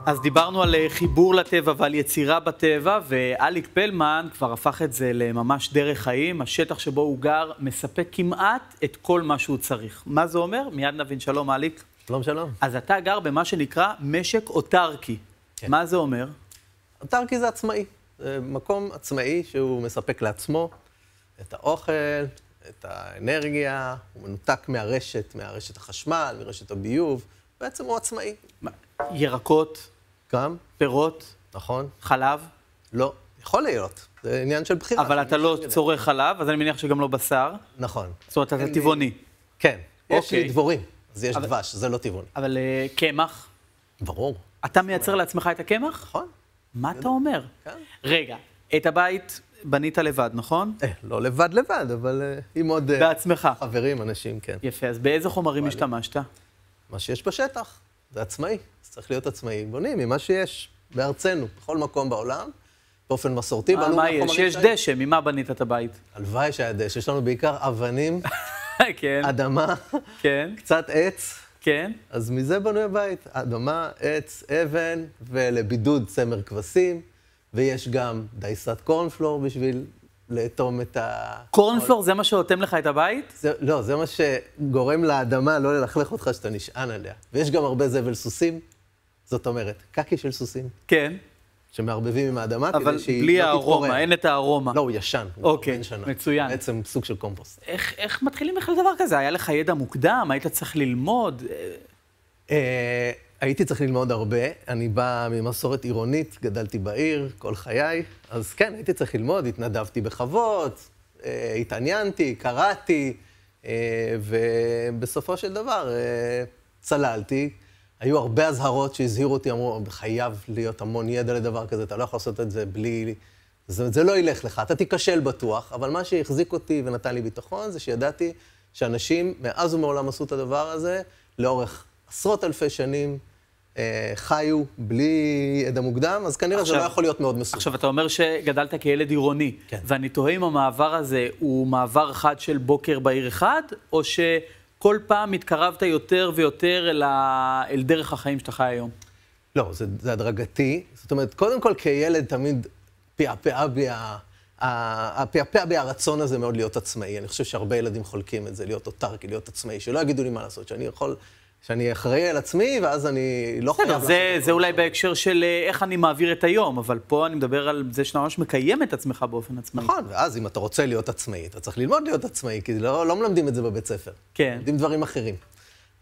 אז דיברנו על חיבור לטבע ועל יצירה בטבע, ואליק פלמן כבר הפך את זה לממש דרך חיים. השטח שבו הוא גר מספק כמעט את כל מה שהוא צריך. מה זה אומר? מיד נבין. שלום, אליק. שלום, שלום. אז אתה גר במה שנקרא משק אוטרקי. כן. מה זה אומר? אוטרקי זה עצמאי. זה מקום עצמאי שהוא מספק לעצמו את האוכל, את האנרגיה, הוא מנותק מהרשת החשמל, מרשת הביוב. בעצם הוא עצמאי. ירקות? גם. פירות? נכון. חלב? לא. יכול להיות. זה עניין של בחירה. אבל אתה לא צורך חלב, אז אני מניח שגם לא בשר. נכון. זאת אומרת, אתה טבעוני. כן. יש לי דבורים, אז יש דבש, זה לא טבעוני. אבל קמח? ברור. אתה מייצר לעצמך את הקמח? נכון. מה אתה אומר? כן. רגע, את הבית בנית לבד, נכון? לא לבד, אבל עם עוד בעצמך. חברים, אנשים, כן. יפה, אז באיזה חומרים השתמשת? מה שיש בשטח, זה עצמאי. זה צריך להיות עצמאי. בונים ממה שיש בארצנו, בכל מקום בעולם, באופן מסורתי. מה יש? יש דשא, ממה בנית את הבית? הלוואי שהיה דשא. יש לנו בעיקר אבנים, כן. אדמה, כן. קצת עץ. כן. אז מזה בנוי הבית. אדמה, עץ, אבן, ולבידוד צמר כבשים, ויש גם דייסת קורנפלור בשביל לאטום את ה... קורנפלור זה מה שאוטם לך את הבית? לא, זה מה שגורם לאדמה לא ללכלך אותך שאתה נשען עליה. ויש גם הרבה זבל סוסים, זאת אומרת, קקי של סוסים. כן. שמערבבים עם האדמה כדי שהיא לא תתפורר. אבל בלי הארומה, אין את הארומה. לא, הוא ישן. אוקיי, מצוין. בעצם סוג של קומפוסט. איך מתחילים בכלל דבר כזה? היה לך ידע מוקדם? היית צריך ללמוד? הייתי צריך ללמוד הרבה. אני בא ממסורת עירונית, גדלתי בעיר כל חיי. אז כן, הייתי צריך ללמוד, התנדבתי בחוות, התעניינתי, קראתי, ובסופו של דבר צללתי. היו הרבה הזהרות שהזהירו אותי, אמרו, חייב להיות המון ידע לדבר כזה, אתה לא יכול לעשות את זה בלי... זה לא ילך לך, אתה תיכשל בטוח, אבל מה שהחזיק אותי ונתן לי ביטחון זה שידעתי שאנשים מאז ומעולם עשו את הדבר הזה, לאורך עשרות אלפי שנים חיו בלי ידע מוקדם, אז כנראה זה לא יכול להיות מאוד מסוים. עכשיו, אתה אומר שגדלת כילד עירוני, כן. ואני תוהה אם המעבר הזה הוא מעבר אחד של בוקר בעיר אחד, או כל פעם התקרבת יותר ויותר אל דרך החיים שאתה חי היום? לא, זה הדרגתי. זאת אומרת, קודם כל כילד תמיד פעפע בי הרצון הזה מאוד להיות עצמאי. אני חושב שהרבה ילדים חולקים את זה, להיות אוטרקי, להיות עצמאי, שלא יגידו לי מה לעשות, שאני אחראי על עצמי, ואז אני לא חייב לעשות. זה אולי בהקשר של איך אני מעביר את היום, אבל פה אני מדבר על זה שאתה ממש מקיים את עצמך באופן עצמאי. נכון, ואז אם אתה רוצה להיות עצמאי, אתה צריך ללמוד להיות עצמאי, כי לא מלמדים את זה בבית ספר. כן. מלמדים דברים אחרים.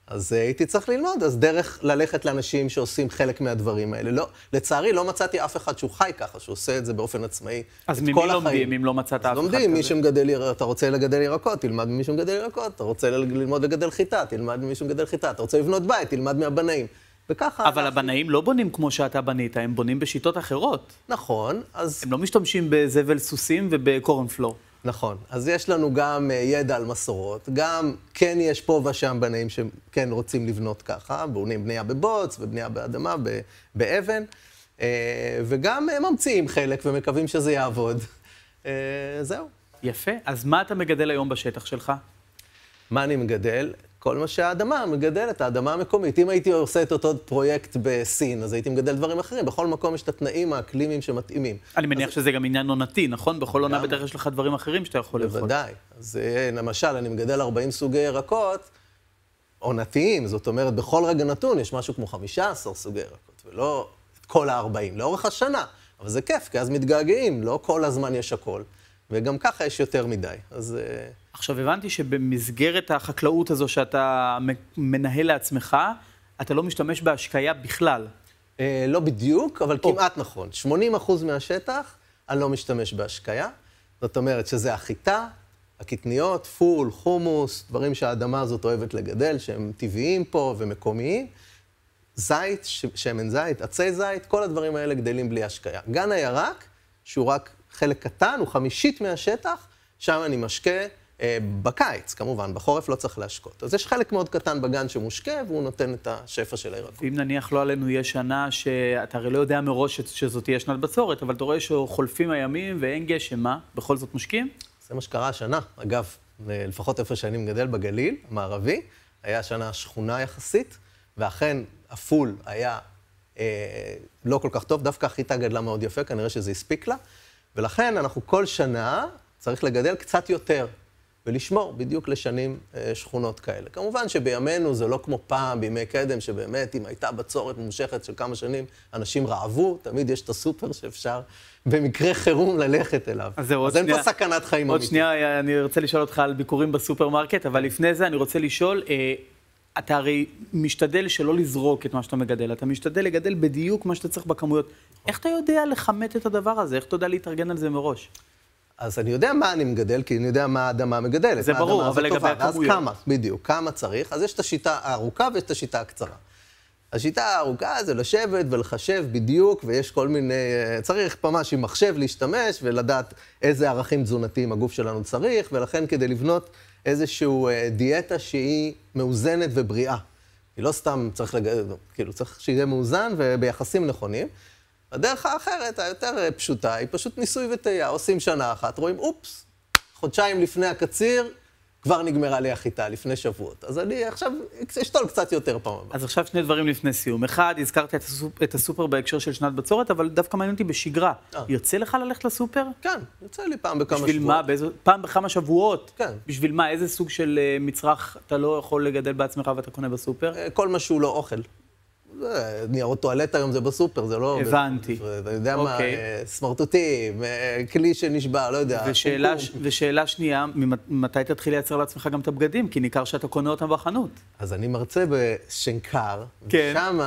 אז הייתי צריך ללמוד, אז דרך ללכת לאנשים שעושים חלק מהדברים האלה. לא, לצערי, לא מצאתי אף אחד שהוא חי ככה, שהוא עושה את זה באופן עצמאי. אז ממי לומדים אם לא מצאת אף אחד כזה? לומדים, מי שמגדל, אתה רוצה לגדל ירקות, תלמד ממי שמגדל ירקות, אתה רוצה ללמוד לגדל חיטה, תלמד ממי שמגדל חיטה, אתה רוצה לבנות בית, תלמד מהבנאים. וככה... אבל הבנאים לא בונים כמו שאתה בנית, הם בונים בשיטות אחרות. נכון, אז... הם לא משתמשים בזבל סוסים ובקורנפלור. נכון, אז יש לנו גם ידע על מסורות, גם כן יש פה ושם בנאים שכן רוצים לבנות ככה, בונים בנייה בבוץ ובנייה באדמה, באבן, וגם ממציאים חלק ומקווים שזה יעבוד. זהו. יפה, אז מה אתה מגדל היום בשטח שלך? מה אני מגדל? כל מה שהאדמה מגדלת, האדמה המקומית. אם הייתי עושה את אותו פרויקט בסין, אז הייתי מגדל דברים אחרים. בכל מקום יש את התנאים האקלימיים שמתאימים. אני מניח שזה גם עניין עונתי, נכון? בכל עונה בטח יש לך דברים אחרים שאתה יכול לאכול. בוודאי. אז למשל, אני מגדל 40 סוגי ירקות עונתיים. זאת אומרת, בכל רגע נתון יש משהו כמו 15 סוגי ירקות, ולא את כל ה-40, לאורך השנה. אבל זה כיף, כי אז מתגעגעים, לא כל הזמן יש הכל. וגם ככה יש יותר מדי. אז... עכשיו, הבנתי שבמסגרת החקלאות הזו שאתה מנהל לעצמך, אתה לא משתמש בהשקיה בכלל. לא בדיוק, אבל כמעט נכון. 80% מהשטח אני לא משתמש בהשקיה. זאת אומרת שזה החיטה, הקטניות, פול, חומוס, דברים שהאדמה הזאת אוהבת לגדל, שהם טבעיים פה ומקומיים. זית, שמן זית, עצי זית, כל הדברים האלה גדלים בלי השקיה. גן הירק, שהוא רק חלק קטן, הוא 1/5 מהשטח, שם אני משקה בקיץ, כמובן, בחורף לא צריך להשקות. אז יש חלק מאוד קטן בגן שמושקה, והוא נותן את השפע של הירקות. ואם נניח לא עלינו יש שנה שאתה הרי לא יודע מראש שזאת תהיה שנת בצורת, אבל אתה רואה שחולפים הימים ואין גשם, מה? בכל זאת משקים? זה מה שקרה השנה. אגב, לפחות איפה שאני מגדל בגליל, המערבי, היה שנה שכונה יחסית, ואכן הפול היה לא כל כך טוב, דווקא החיטה גדלה מאוד יפה, כנראה שזה הספיק לה, ולכן אנחנו כל שנה צריך לגדל קצת יותר, ולשמור בדיוק לשנים שכונות כאלה. כמובן שבימינו זה לא כמו פעם, בימי קדם, שבאמת אם הייתה בצורת ממושכת של כמה שנים, אנשים רעבו, תמיד יש את הסופר שאפשר במקרה חירום ללכת אליו. אז אין פה סכנת חיים אמיתית. עוד שנייה, אני רוצה לשאול אותך על ביקורים בסופרמרקט, אבל לפני זה אני רוצה לשאול, אתה הרי משתדל שלא לזרוק את מה שאתה מגדל, אתה משתדל לגדל בדיוק מה שאתה צריך בכמויות. איך אתה יודע לכמת את הדבר הזה? איך אתה יודע להתארגן על זה מראש? אז אני יודע מה אני מגדל, כי אני יודע מה האדמה מגדלת. זה ברור, אבל לגבי הכמויות. אז כמה, בדיוק, כמה צריך. אז יש את השיטה הארוכה ויש את השיטה הקצרה. השיטה הארוכה זה לשבת ולחשב בדיוק, ויש כל מיני, צריך ממש עם מחשב להשתמש ולדעת איזה ערכים תזונתיים הגוף שלנו צריך, ולכן כדי לבנות איזשהו דיאטה שהיא מאוזנת ובריאה. היא לא סתם צריך כאילו צריך שיהיה מאוזן וביחסים נכונים. הדרך האחרת, היותר פשוטה, היא פשוט ניסוי וטעייה. עושים שנה אחת, רואים, אופס, חודשיים לפני הקציר, כבר נגמרה לי החיטה, לפני שבועות. אז אני עכשיו אשתול קצת יותר פעם הבאה. אז עכשיו שני דברים לפני סיום. אחד, הזכרת את הסופר בהקשר של שנת בצורת, אבל דווקא מעניין אותי בשגרה. יוצא לך ללכת לסופר? כן, יוצא לי פעם בכמה שבועות. בשביל מה? פעם בכמה שבועות? כן. בשביל מה? איזה סוג של מצרך אתה לא יכול לגדל בעצמך ואתה קונה בסופר? כל מה שהוא לא אוכל. ניירות טואלט היום זה בסופר, זה לא... הבנתי. אני יודע מה, סמרטוטים, כלי שנשבע, לא יודע. ושאלה שנייה, מתי תתחיל לייצר לעצמך גם את הבגדים? כי ניכר שאתה קונה אותם בחנות. אז אני מרצה בשנקר, ושם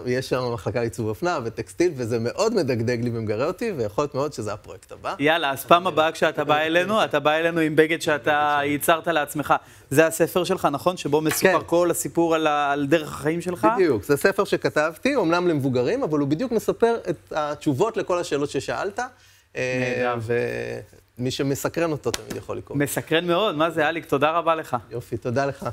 יש שם מחלקה לעיצוב אופנה וטקסטיל, וזה מאוד מדגדג לי ומגרה אותי, ויכול להיות מאוד שזה הפרויקט הבא. יאללה, אז פעם הבאה כשאתה בא אלינו, אתה בא אלינו עם בגד שאתה ייצרת לעצמך. זה הספר שלך, נכון? שבו מסופר כל הסיפור על דרך החיים שלך? בדיוק, זה ספר שכתבתי, אומנם למבוגרים, אבל הוא בדיוק מספר את התשובות לכל השאלות ששאלת. ומי שמסקרן אותו תמיד יכול לקרוא. מסקרן מאוד, מה זה, אליק? תודה רבה לך. יופי, תודה לך.